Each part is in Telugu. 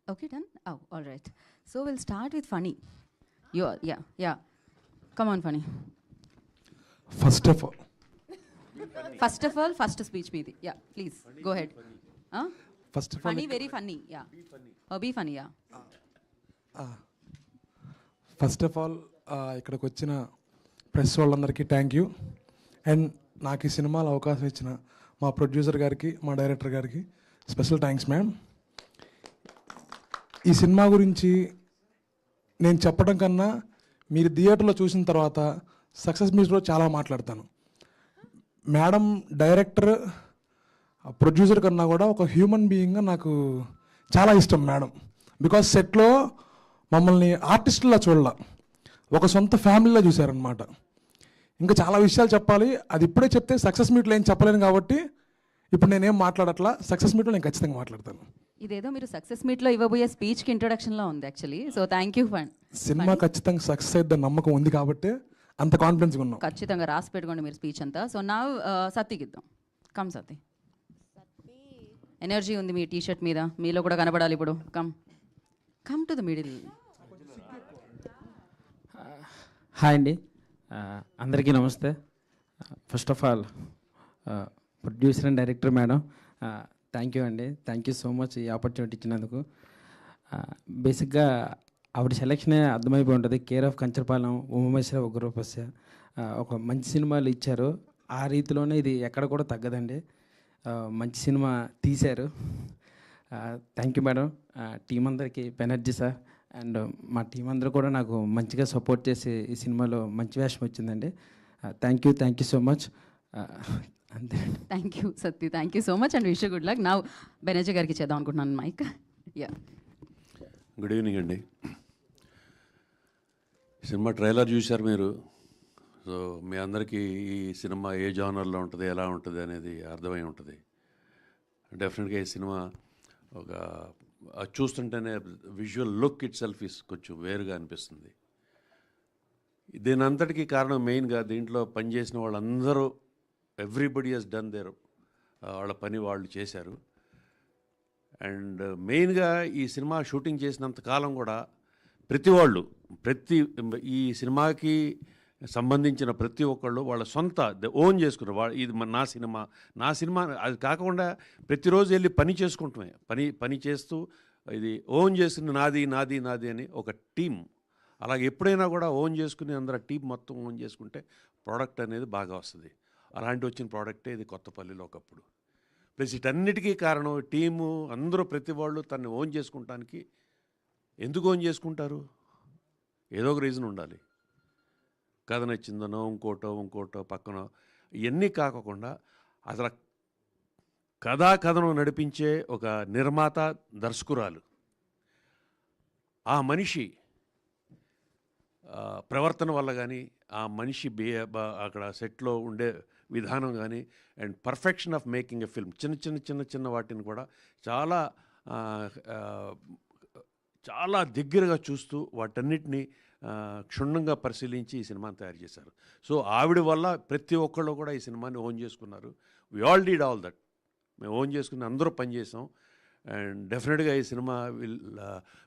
Okay, done? Oh, all right. So we'll start with funny. Yeah. Come on, funny. First of all First speech meedi. Yeah, please, go ahead. Huh? First of all Funny, very funny, yeah. Be funny, yeah. First of all ఇక్కడికి వచ్చిన ప్రెస్ వాళ్ళందరికీ థ్యాంక్ యూ. అండ్ నాకు ఈ సినిమాలో అవకాశం ఇచ్చిన మా ప్రొడ్యూసర్ గారికి, మా డైరెక్టర్ గారికి స్పెషల్ థ్యాంక్స్ మ్యామ్. ఈ సినిమా గురించి నేను చెప్పడం కన్నా మీరు థియేటర్లో చూసిన తర్వాత సక్సెస్ మీట్లో చాలా మాట్లాడతాను. మేడం డైరెక్టర్, ప్రొడ్యూసర్ కన్నా కూడా ఒక హ్యూమన్ బీయింగ్గా నాకు చాలా ఇష్టం మేడం. బికాస్ సెట్లో మమ్మల్ని ఆర్టిస్టులా చూడాల, ఒక సొంత ఫ్యామిలీలో చూశారనమాట. ఇంకా చాలా విషయాలు చెప్పాలి, అది ఇప్పుడే చెప్తే సక్సెస్ మీట్లో ఏం చెప్పలేను కాబట్టి ఇప్పుడు నేనేం మాట్లాడట్లా. సక్సెస్ మీట్లో నేను ఖచ్చితంగా మాట్లాడతాను. ఇదేదో మీరు సక్సెస్ మీట్లో ఇవ్వబోయే స్పీచ్కి ఇంట్రొడక్షన్లో ఉంది actually. So thank you fun. Cinema ఖచ్చితంగా సక్సెస్ అయిద్దని నమ్మకం ఉంది కాబట్టి అంత కాన్ఫిడెన్స్గా ఉన్నాం. ఖచ్చితంగా రాసి పెట్టుకోండి మీరు స్పీచ్ అంతా. సో నా సత్తికి ఇద్దాం. కమ్ సత్తి, ఎనర్జీ ఉంది మీ టీషర్ట్ మీద, మీలో కూడా కనబడాలి ఇప్పుడు. Come to the middle. Hi అండి, అందరికీ నమస్తే. First of all producer and director madam thank you అండి. థ్యాంక్ యూ సో మచ్ ఈ ఆపర్చునిటీ ఇచ్చినందుకు. బేసిక్గా ఆవిడ సెలక్షనే అర్థమైపోయి ఉంటుంది. కేర్ ఆఫ్ కంచరపాలెం, ఉమామేశ్వర ఉగ్రరూపస్య, ఒక మంచి సినిమాలు ఇచ్చారు. ఆ రీతిలోనే ఇది ఎక్కడ కూడా తగ్గదండి. మంచి సినిమా తీశారు. Thank you madam. టీం అందరికీ బెనర్జీ సార్ అండ్ మా టీం అందరూ కూడా నాకు మంచిగా సపోర్ట్ చేసి ఈ సినిమాలో మంచి వేషం వచ్చిందండి. Thank you so much. అంతే. Thank you Satti, thank you so much and wish good luck. నా బెనర్జీ గారికి చేద్దాం అనుకుంటున్నాను మైక్. యా, గుడ్ ఈవినింగ్ అండి. సినిమా ట్రైలర్ చూశారు మీరు. సో మీ అందరికీ ఈ సినిమా ఏ జానర్లో ఉంటుంది, ఎలా ఉంటుంది అనేది అర్థమై ఉంటుంది. డెఫినెట్గా ఈ సినిమా ఒక చూస్తుంటేనే visual look it self is కొంచెం వేరుగా అనిపిస్తుంది. దీని అంతటికీ కారణం మెయిన్గా దీంట్లో పనిచేసిన వాళ్ళందరూ ఎవ్రీబడి హెస్ డన్ దేర్, వాళ్ళ పని వాళ్ళు చేశారు. అండ్ మెయిన్గా ఈ సినిమా షూటింగ్ చేసినంత కాలం కూడా ప్రతి ఈ సినిమాకి సంబంధించిన ప్రతి ఒక్కళ్ళు వాళ్ళ సొంత ఓన్ చేసుకున్నారు. ఇది నా సినిమా అది కాకుండా ప్రతిరోజు వెళ్ళి పని చేసుకుంటామే, పని చేస్తూ ఇది ఓన్ చేసుకుని నాది అని ఒక టీం. అలాగే ఎప్పుడైనా కూడా ఓన్ చేసుకుని అందరూ టీం మొత్తం ఓన్ చేసుకుంటే ప్రోడక్ట్ అనేది బాగా వస్తుంది. అలాంటి వచ్చిన ప్రోడక్టే ఇది కొత్తపల్లిలో ఒకప్పుడు. ప్లస్ వీటన్నిటికీ కారణం టీము అందరూ ప్రతి వాళ్ళు తను ఓన్ చేసుకుంటానికి. ఎందుకు ఓన్ చేసుకుంటారు? ఏదో ఒక రీజన్ ఉండాలి. కథ నచ్చిందనో ఇంకోటో పక్కనో ఇవన్నీ కాకుండా అసలు కథను నడిపించే ఒక నిర్మాత, దర్శకురాలు, ఆ మనిషి ప్రవర్తన వల్ల కానీ, ఆ మనిషి అక్కడ సెట్లో ఉండే విధానం కానీ, and perfection of making a film, చిన్న వాటిని కూడా చాలా దగ్గరగా చూస్తూ వాటన్నిటినీ క్షుణ్ణంగా పరిశీలించి ఈ సినిమాని తయారు చేశారు. సో ఆవిడ వల్ల ప్రతి ఒక్కళ్ళు కూడా ఈ సినిమాని ఓన్ చేసుకున్నారు. We all did all that. మేము ఓన్ చేసుకుని అందరూ పనిచేసాం. అండ్ డెఫినెట్గా ఈ సినిమా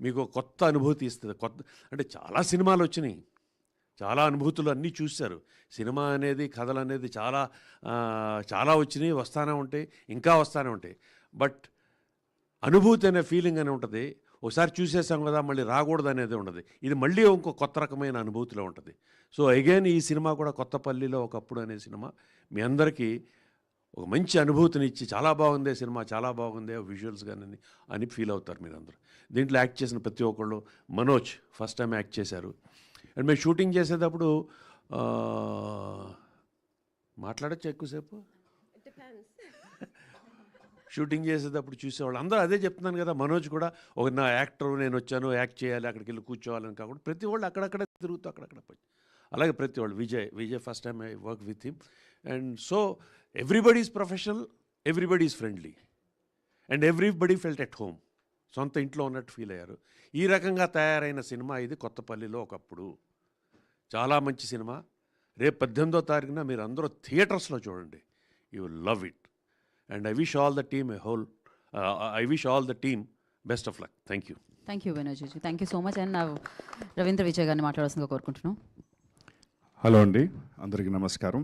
మీకు కొత్త అనుభూతి ఇస్తుంది. అంటే చాలా సినిమాలు వచ్చినాయి, చాలా అనుభూతులు అన్నీ చూశారు. సినిమా అనేది, కథలు అనేది చాలా వచ్చినాయి, వస్తూనే ఉంటాయి, ఇంకా వస్తూనే ఉంటాయి. బట్ అనుభూతి అనే ఫీలింగ్ అని ఉంటుంది. ఒకసారి చూసేసాం కదా, మళ్ళీ రాకూడదు అనేది ఉండదు. ఇది మళ్ళీ ఇంకో కొత్త రకమైన అనుభూతిలో ఉంటుంది. సో అగైన్ ఈ సినిమా కూడా కొత్తపల్లిలో ఒకప్పుడు అనే సినిమా మీ అందరికీ ఒక మంచి అనుభూతిని ఇచ్చి చాలా బాగుంది సినిమా, చాలా బాగుంది విజువల్స్ కానీ అని ఫీల్ అవుతారు మీరందరూ. దీంట్లో యాక్ట్ చేసిన ప్రతి ఒక్కళ్ళు, మనోజ్ ఫస్ట్ టైం యాక్ట్ చేశారు. అండ్ మేము షూటింగ్ చేసేటప్పుడు మాట్లాడచ్చు ఎక్కువసేపు. షూటింగ్ చేసేటప్పుడు చూసేవాళ్ళు అందరూ అదే చెప్తున్నాను కదా. మనోజ్ కూడా ఒక నా యాక్టర్, నేను వచ్చాను యాక్ట్ చేయాలి, అక్కడికి వెళ్ళి కూర్చోవాలని కాకుండా ప్రతి వాళ్ళు అక్కడక్కడ తిరుగుతూ అక్కడక్కడ పోయి. అలాగే ప్రతి వాళ్ళు Vijay first time I work with him. And so everybody is professional, everybody is friendly and everybody felt at home. సొంత ఇంట్లో ఉన్నట్టు ఫీల్ అయ్యారు. ఈ రకంగా తయారైన సినిమా ఇది కొత్తపల్లిలో ఒకప్పుడు. చాలా మంచి సినిమా. రేపు 18వ తారీఖున మీరు అందరూ థియేటర్స్లో చూడండి. You will love it. And I wish all the team best of luck. Thank you. Thank you Banerjee, thank you so much. And నా రవీంద్ర విజయ్ గారిని మాట్లాడాల్సిందిగా కోరుకుంటున్నాం. హలో అండి, అందరికీ నమస్కారం.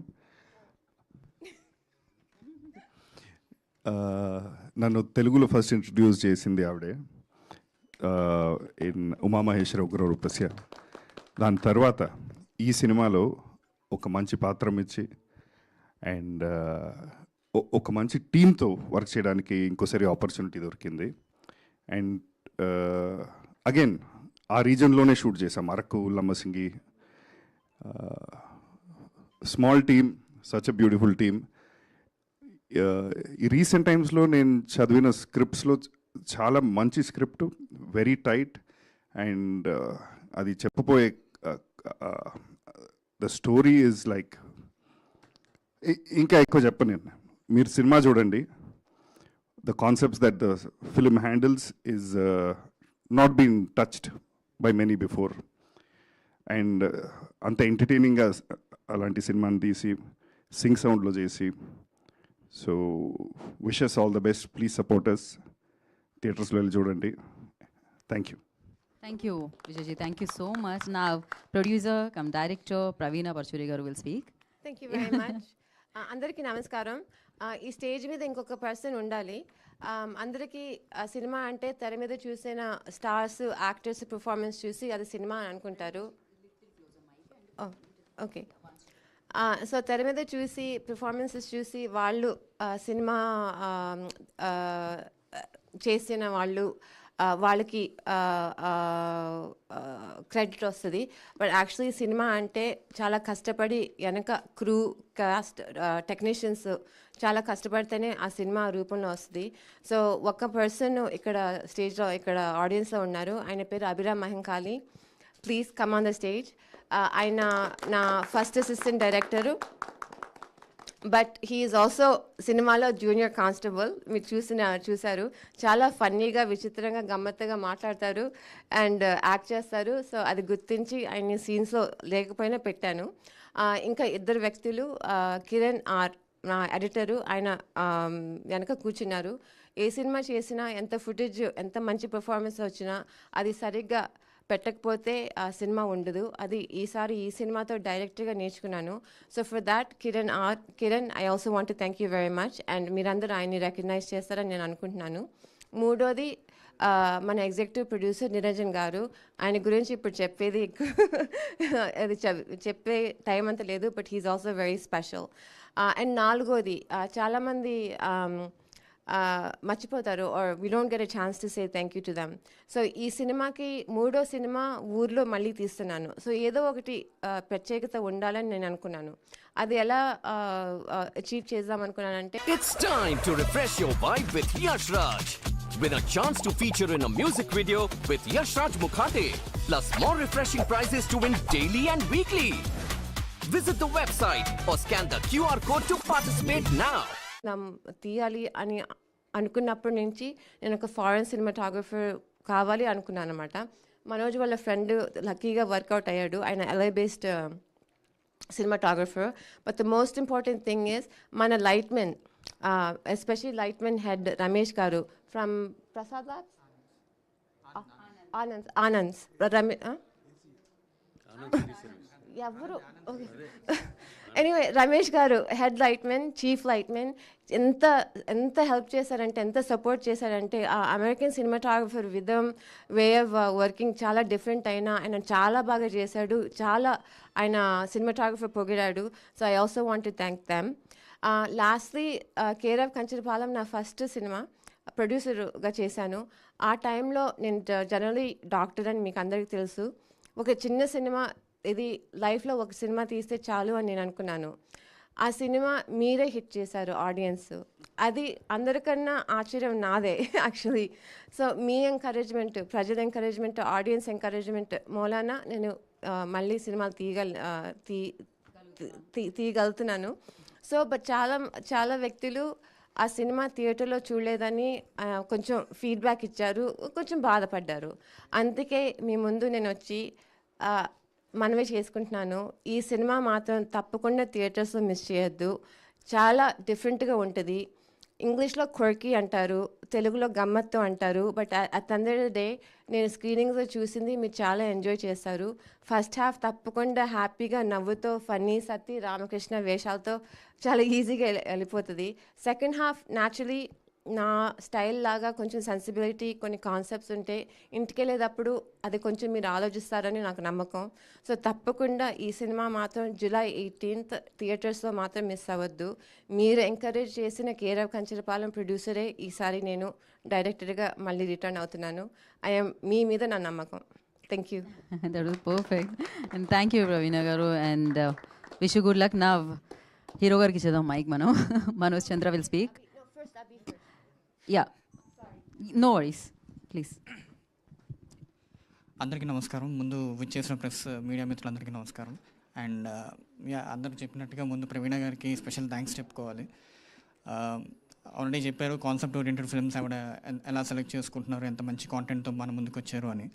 నన్ను తెలుగులో ఫస్ట్ ఇంట్రడ్యూస్ చేసింది ఆవిడే ఇన్ ఉమామహేశ్వర ఉగ్రరూపస్య. దాని తర్వాత ఈ సినిమాలో ఒక మంచి పాత్రం ఇచ్చి అండ్ ఒక మంచి టీంతో వర్క్ చేయడానికి ఇంకోసారి ఆపర్చునిటీ దొరికింది. అండ్ అగైన్ ఆ రీజన్లోనే షూట్ చేసాం, Araku, Lambasingi. Small team, such a beautiful team. ఈ రీసెంట్ టైమ్స్లో నేను చదివిన స్క్రిప్ట్స్లో చాలా మంచి స్క్రిప్ట్, వెరీ టైట్. అండ్ అది చెప్పబోయే ద స్టోరీ ఈజ్ లైక్, ఇంకా ఎక్కువ చెప్పను నేను. మీరు సినిమా చూడండి. The concepts that the film handles is not been touched by many before. And అంత ఎంటర్టైనింగ్గా అలాంటి సినిమాని తీసి సింగ్ సౌండ్లో చేసి, so wishes all the best. Please supporters. థియేటర్స్లో వెళ్ళి చూడండి. Thank you. Thank you Vijayji, thank you so much. నా producer come director Praveena Paruchuri గారు will speak. Thank you very much. అందరికీ నమస్కారం. ఈ స్టేజ్ మీద ఇంకొక పర్సన్ ఉండాలి. అందరికీ సినిమా అంటే తెర మీద చూసిన స్టార్స్, యాక్టర్స్ పర్ఫార్మెన్స్ చూసి అది సినిమా అని అనుకుంటారు. ఓకే. సో తెర మీద చూసి పర్ఫార్మెన్సెస్ చూసి వాళ్ళు సినిమా చేసిన వాళ్ళు వాళ్ళకి క్రెడిట్ వస్తుంది. బట్ యాక్చువల్లీ సినిమా అంటే చాలా కష్టపడి వెనక క్రూ, కాస్ట్, టెక్నీషియన్స్ చాలా కష్టపడితేనే ఆ సినిమా రూపంలో వస్తుంది. సో ఒక పర్సన్ ఇక్కడ స్టేజ్లో, ఇక్కడ ఆడియన్స్లో ఉన్నారు. ఆయన పేరు Abhiram Mahankali. Please come on the stage. ఆయన నా first assistant director, but he's also సినిమాలో జూనియర్ కానిస్టేబుల్. మీరు చూశారు. చాలా ఫన్నీగా, విచిత్రంగా, గమ్మత్తుగా మాట్లాడతారు అండ్ యాక్ట్ చేస్తారు. సో అది గుర్తించి ఆయన సీన్స్లో లేకపోయినా పెట్టాను. ఇంకా ఇద్దరు వ్యక్తులు, కిరణ్ ఆర్ నా ఎడిటరు, ఆయన వెనక కూర్చున్నారు. ఏ సినిమా చేసినా, ఎంత ఫుటేజ్, ఎంత మంచి పర్ఫార్మెన్స్ వచ్చినా అది సరిగ్గా పెట్టకపోతే ఆ సినిమా ఉండదు. అది ఈసారి ఈ సినిమాతో డైరెక్ట్గా నేర్చుకున్నాను. So for that Kiran I also want to thank you very much. And మీరందరూ ఆయన్ని రికగ్నైజ్ చేస్తారని నేను అనుకుంటున్నాను. మూడోది మన ఎగ్జిక్యూటివ్ ప్రొడ్యూసర్ నిరంజన్ గారు. ఆయన గురించి ఇప్పుడు చెప్పేది అది చెప్పే టైం అంత లేదు, but he's also very special. And నాలుగోది చాలామంది మర్చిపోతారు, or we don't get a chance to say thank you to them. So ఈ సినిమాకి మూడో సినిమా ఊర్లో మళ్ళీ తీస్తున్నాను. సో ఏదో ఒకటి ప్రత్యేకత ఉండాలని నేను అనుకున్నాను. అది ఎలా అచీవ్ చేద్దాం అనుకున్నానంటే, It's time to refresh your vibe with Yash Raj. Win a chance to feature in a music video with Yash Raj Mukhate. Plus more refreshing prizes to win daily and weekly. Visit the website or scan the QR code to participate now. తీయాలి అని అనుకున్నప్పటి నుంచి నేను ఒక ఫారెన్ సినిమాటోగ్రఫర్ కావాలి అనుకున్నాను అనమాట. మనోజ్ వాళ్ళ ఫ్రెండ్ లక్కీగా వర్కౌట్ అయ్యాడు. ఆయన LA based cinematographer. But the most important thing is మన లైట్మెన్, ఎస్పెషలీ లైట్మెన్ హెడ్ రమేష్ గారు ఫ్రమ్ ప్రసాద్ ల్యాబ్స్, ఆనంద్ ఎవరు ఎనీవే రమేష్ గారు హెడ్ లైట్మెన్, చీఫ్ లైట్మెన్ ఎంత హెల్ప్ చేశారంటే, ఎంత సపోర్ట్ చేశారంటే, ఆ అమెరికన్ సినిమాటోగ్రఫర్ విధం, వే ఆఫ్ వర్కింగ్ చాలా డిఫరెంట్ అయినా ఆయన చాలా బాగా చేశాడు. చాలా ఆయన సినిమాటోగ్రఫర్ పొగిడాడు. So I also want to thank them. Lastly care of Kancharapalem నా ఫస్ట్ సినిమా ప్రొడ్యూసర్గా చేశాను. ఆ టైంలో నేను జనరలీ డాక్టర్ అని మీకు అందరికీ తెలుసు. ఒక చిన్న సినిమా, ఇది లైఫ్లో ఒక సినిమా తీస్తే చాలు అని నేను అనుకున్నాను. ఆ సినిమా మీరే హిట్ చేశారు ఆడియన్స్. అది అందరికన్నా ఆశ్చర్యం నాదే యాక్చువల్లీ. సో మీ ఎంకరేజ్మెంట్, ప్రజల ఎంకరేజ్మెంట్, ఆడియన్స్ ఎంకరేజ్మెంట్ మూలాన నేను మళ్ళీ సినిమాలు తీయగలుగుతున్నాను. సో బట్ చాలా వ్యక్తులు ఆ సినిమా థియేటర్లో చూడలేదని కొంచెం ఫీడ్బ్యాక్ ఇచ్చారు, కొంచెం బాధపడ్డారు. అందుకే మీ ముందు నేను వచ్చి మనవి చేసుకుంటున్నాను, ఈ సినిమా మాత్రం తప్పకుండా థియేటర్స్లో మిస్ చేయొద్దు. చాలా డిఫరెంట్గా ఉంటుంది. ఇంగ్లీష్లో క్వర్కీ అంటారు, తెలుగులో గమ్మత్తు అంటారు. But at the end of the day నేను స్క్రీనింగ్స్లో చూసింది మీరు చాలా ఎంజాయ్ చేస్తారు. ఫస్ట్ హాఫ్ తప్పకుండా హ్యాపీగా నవ్వుతో ఫన్నీ సత్తి రామకృష్ణ వేషాలతో చాలా ఈజీగా వెళ్ళిపోతుంది. సెకండ్ హాఫ్ న్యాచురలీ నా స్టైల్ లాగా కొంచెం సెన్సిబిలిటీ కొన్ని కాన్సెప్ట్స్ ఉంటే ఇంటికి వెళ్ళేటప్పుడు అది కొంచెం మీరు ఆలోచిస్తారని నాకు నమ్మకం. సో తప్పకుండా ఈ సినిమా మాత్రం July 18th థియేటర్స్లో మాత్రం మిస్ అవ్వద్దు. మీరు ఎంకరేజ్ చేసిన కేరవ్ కంచరపాలెం ప్రొడ్యూసరే ఈసారి నేను డైరెక్టర్గా మళ్ళీ రిటర్న్ అవుతున్నాను. మీ మీద నా నమ్మకం. Thank you. That was perfect. And thank you, Ravina Garu. And wish you good luck. Now, hero gariki chedam mic mano. Manoj Chandra will speak. No, first Abhi first. Yeah. No worries. Please. అందరికీ నమస్కారం. ముందు విచ్చేసిన ప్రెస్ మీడియా మిత్రులందరికీ నమస్కారం. అండ్ అందరూ చెప్పినట్టుగా ముందు ప్రవీణ గారికి స్పెషల్ థ్యాంక్స్ చెప్పుకోవాలి. ఆల్రెడీ చెప్పారు కాన్సెప్ట్ ఓరియంటెడ్ ఫిల్మ్స్ ఆవిడ ఎలా సెలెక్ట్ చేసుకుంటున్నారు, ఎంత మంచి కాంటెంట్తో మన ముందుకు వచ్చారు అని.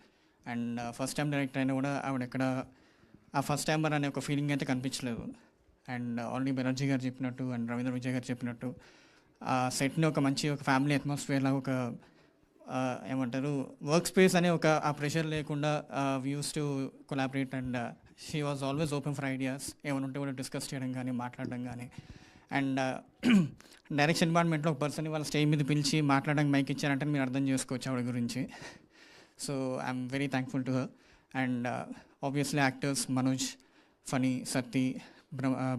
అండ్ ఫస్ట్ టైం డైరెక్టర్ అయినా కూడా ఆవిడ ఎక్కడ ఆ ఫస్ట్ టైమర్ అనే ఒక ఫీలింగ్ అయితే కనిపించలేదు. అండ్ ఆల్రెడీ బెనర్జీ గారు చెప్పినట్టు అండ్ రవీంద్ర విజయ్ గారు చెప్పినట్టు ఆ సెట్ని ఒక మంచి ఒక ఫ్యామిలీ అట్మాస్ఫియర్లా ఒక ఏమంటారు వర్క్ స్పేస్ అనే ఒక ఆ ప్రెషర్ లేకుండా views to collaborate. And she was always open for ideas, ఏమైనా ఉంటే కూడా డిస్కస్ చేయడం కానీ మాట్లాడడం కానీ. అండ్ డైరెక్షన్ డిపార్ట్మెంట్లో ఒక పర్సన్ వాళ్ళ స్టేజ్ మీద పిలిచి మాట్లాడడానికి మైక్ ఇచ్చారంటే మీరు అర్థం చేసుకోవచ్చు ఆవిడ గురించి. So I'm very thankful to her. And obviously actors Manoj, Phani, Satti,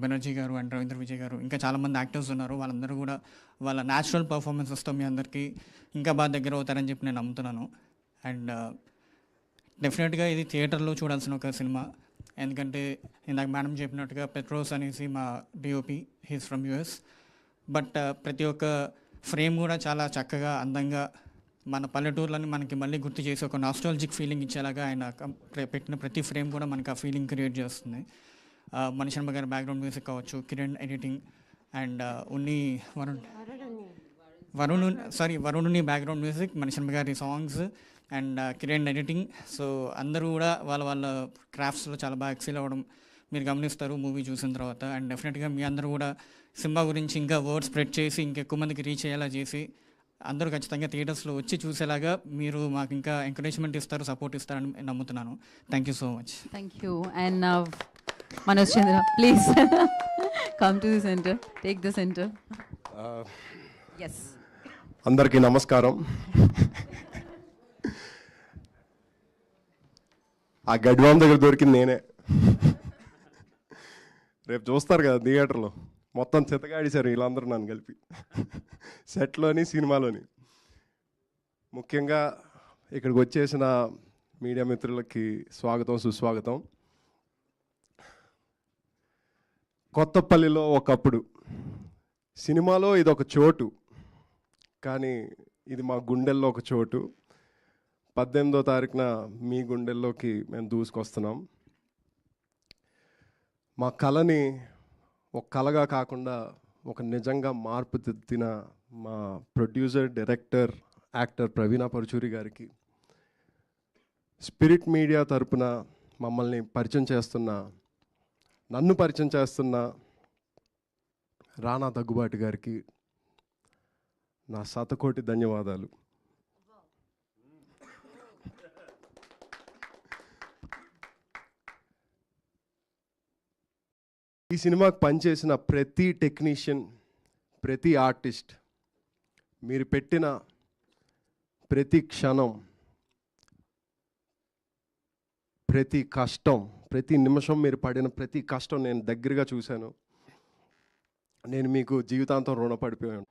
Banerjee గారు అండ్ రవీంద్ర విజయ్ గారు, ఇంకా చాలామంది యాక్టర్స్ ఉన్నారు. వాళ్ళందరూ కూడా వాళ్ళ న్యాచురల్ పర్ఫార్మెన్సెస్తో మీ అందరికీ ఇంకా బాగా దగ్గర అవుతారని చెప్పి నేను నమ్ముతున్నాను. అండ్ డెఫినెట్గా ఇది థియేటర్లో చూడాల్సిన ఒక సినిమా. ఎందుకంటే ఇందాక మేడం చెప్పినట్టుగా పెట్రోస్ అనేసి మా DOP, he's from US. But ప్రతి ఒక్క ఫ్రేమ్ కూడా చాలా చక్కగా అందంగా మన పల్లెటూర్లని మనకి మళ్ళీ గుర్తు చేసి ఒక నాస్టాలజిక్ ఫీలింగ్ ఇచ్చేలాగా ఆయన పెట్టిన ప్రతి ఫ్రేమ్ కూడా మనకు ఆ ఫీలింగ్ క్రియేట్ చేస్తుంది. మణిశర్మ గారి బ్యాక్గ్రౌండ్ మ్యూజిక్ కావచ్చు, కిరణ్ ఎడిటింగ్, అండ్ వరుణుని బ్యాక్గ్రౌండ్ మ్యూజిక్, మణిశర్మ గారి songs and Kiran editing. So అందరూ కూడా వాళ్ళ క్రాఫ్ట్స్లో చాలా బాగా ఎక్సెల్ అవ్వడం మీరు గమనిస్తారు మూవీ చూసిన తర్వాత. అండ్ డెఫినెట్గా మీ అందరూ కూడా సినిమా గురించి ఇంకా వర్డ్ స్ప్రెడ్ చేసి ఇంకెక్కువ మందికి రీచ్ అయ్యేలా చేసి అందరూ ఖచ్చితంగా థియేటర్స్లో వచ్చి చూసేలాగా మీరు మాకు ఇంకా ఎంకరేజ్మెంట్ ఇస్తారు, సపోర్ట్ ఇస్తారని నమ్ముతున్నాను. Thank you so much. Thank you. And now, Manoj Chandra, please come to the center. Take the center. Yes. అందరికీ నమస్కారం. ఆ గడ్వాన్ దగ్గర దొరికింది నేనే. రేపు చూస్తారు కదా థియేటర్లో, మొత్తం చితగాడిశారు వీళ్ళందరూ నన్ను కలిపి, సెట్లోని సినిమాలోని. ముఖ్యంగా ఇక్కడికి వచ్చేసిన మీడియా మిత్రులకి స్వాగతం, సుస్వాగతం. కొత్తపల్లిలో ఒకప్పుడు సినిమాలో ఇది ఒక చోటు, కానీ ఇది మా గుండెల్లో ఒక చోటు. 18వ తారీఖున మీ గుండెల్లోకి మేము దూసుకొస్తున్నాం. మా కళని ఒక కళగా కాకుండా ఒక నిజంగా మార్పు తెత్తిన మా ప్రొడ్యూసర్, డైరెక్టర్, యాక్టర్ ప్రవీణ పరుచూరి గారికి, స్పిరిట్ మీడియా తరపున మమ్మల్ని పరిచయం చేస్తున్న, నన్ను పరిచయం చేస్తున్న రానా దగ్గుబాటి గారికి నా శతకోటి ధన్యవాదాలు. ఈ సినిమాకి పనిచేసిన ప్రతి టెక్నీషియన్, ప్రతి ఆర్టిస్ట్, మీరు పెట్టిన ప్రతి క్షణం, ప్రతి కష్టం, ప్రతి నిమిషం మీరు పడిన ప్రతి కష్టం నేను దగ్గరగా చూశాను. నేను మీకు జీవితాంతం రుణపడిపోయాను.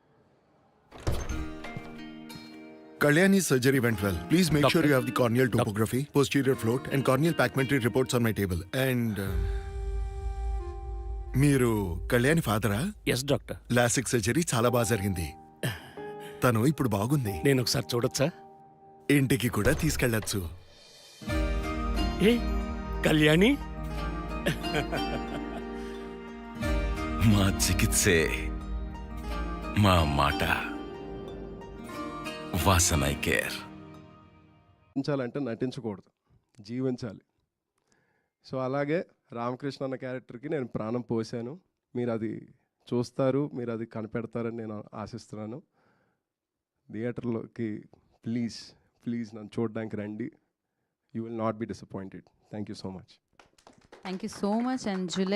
Kalyani's surgery went well. Please make sure you have the corneal topography, posterior float, and corneal pacmentary reports on my table. And మీరు కళ్యాణి ఫాదరా? Yes doctor. లాసిక్ సర్జరీ చాలా బాగా జరిగింది. తను ఇప్పుడు బాగుంది. నేను ఒకసారి చూడొచ్చా? ఇంటికి కూడా తీసుకెళ్ళచ్చు. ఏ కళ్యాణి? మా చికిత్సే మా మాట. వాసనై కేర్. నటించాలంటే నటించకూడదు, జీవించాలి. సో అలాగే రామకృష్ణ అన్న క్యారెక్టర్కి నేను ప్రాణం పోసాను. మీరు అది చూస్తారు, మీరు అది కనిపెడతారని నేను ఆశిస్తున్నాను. థియేటర్లోకి ప్లీజ్ ప్లీజ్ నన్ను చూడడానికి రండి. You will not be disappointed. Thank you so much. Thank you so much. And July